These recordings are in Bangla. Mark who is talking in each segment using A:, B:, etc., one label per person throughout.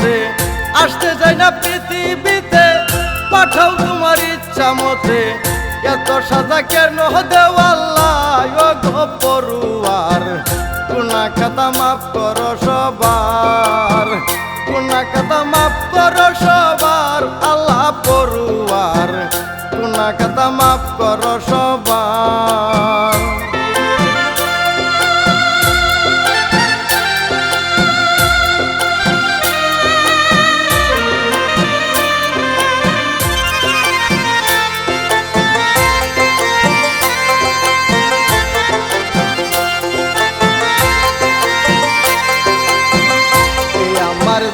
A: মতে আসতে চাই না পৃথিবীতে, পাঠাও তোমার ইচ্ছা মতে। এত সাজা কেন দেও আল্লাহ ও গো পড়ুয়ার, গুনাহ খাতা মাফ করো সবার, গুনাহ খাতা মাফ করো সবার। আল্লাহ পড়ুয়ার, গুনাহ খাতা মাফ করো সবার।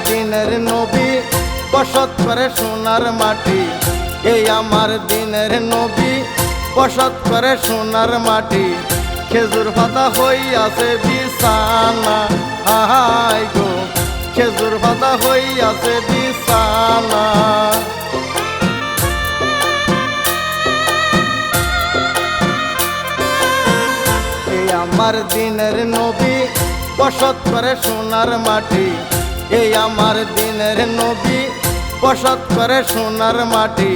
A: দিনের নবী বসত করে সোনার মাটি, এই আমার দিনের নবী বসত করে সোনার মাটি। খেজুর পাতা হইয়াছে বিছানা, হাই গো খেজুর পাতা হইয়াছে বিছানা। এই আমার দিনের নবী বসত করে সোনার মাটি, এই আমার দিনের নবী বসত করে সোনার মাটি।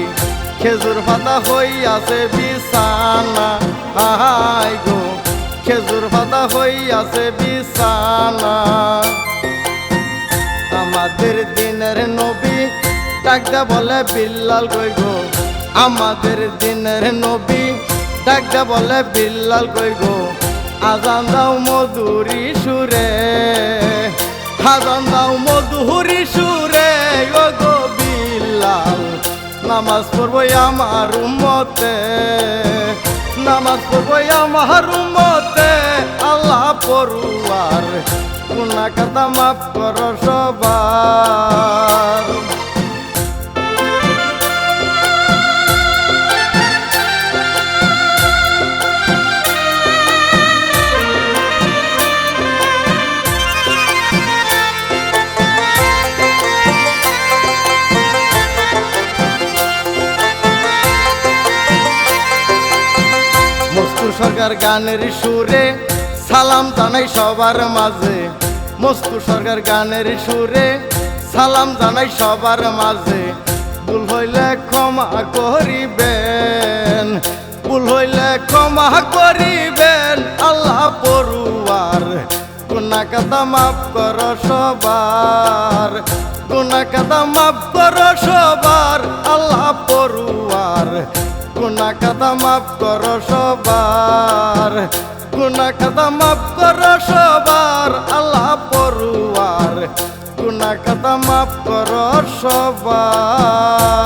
A: খেজুর পাতা হইয়াছে বিছানা, হাই গো খেজুর পাতা হইয়াছে বিছানা। আমাদের দিনের নবী ডাকদা বলে বিল্লাল কই গো, আমাদের দিনের নবী ডাকদা বলে বিল্লাল কই গো। আজান দাও মধুরী সুরে, আজান দাও মধুরী সুরে ও গো বিল্লাল। নামাজ পড়বো আমার উম্মতে, নামাজ পড়বো আমার উম্মতে। আল্লাহ পড়ুয়ার, গুনাহ খাতা মাফ করো সবার। মস্তু সরকার গানের সুরে সালাম জানাই সবার মাঝে, মস্তু সরকার গানের সুরে সালাম জানাই সবার মাঝে। ভুল হইলে ক্ষমা করিবেন, ভুল হইলে ক্ষমা করিবেন। আল্লাহ পড়ুয়ার, গুনাহ খাতা মাফ করো সবার, গুনাহ খাতা মাফ করো সবার। আল্লাহ পড়ুয়ার, গুনাহ খাতা মাফ করো সবার, গুনাহ খাতা মাফ করো সবার। আল্লাহ পড়ুয়ার, গুনাহ খাতা মাফ করো সবার।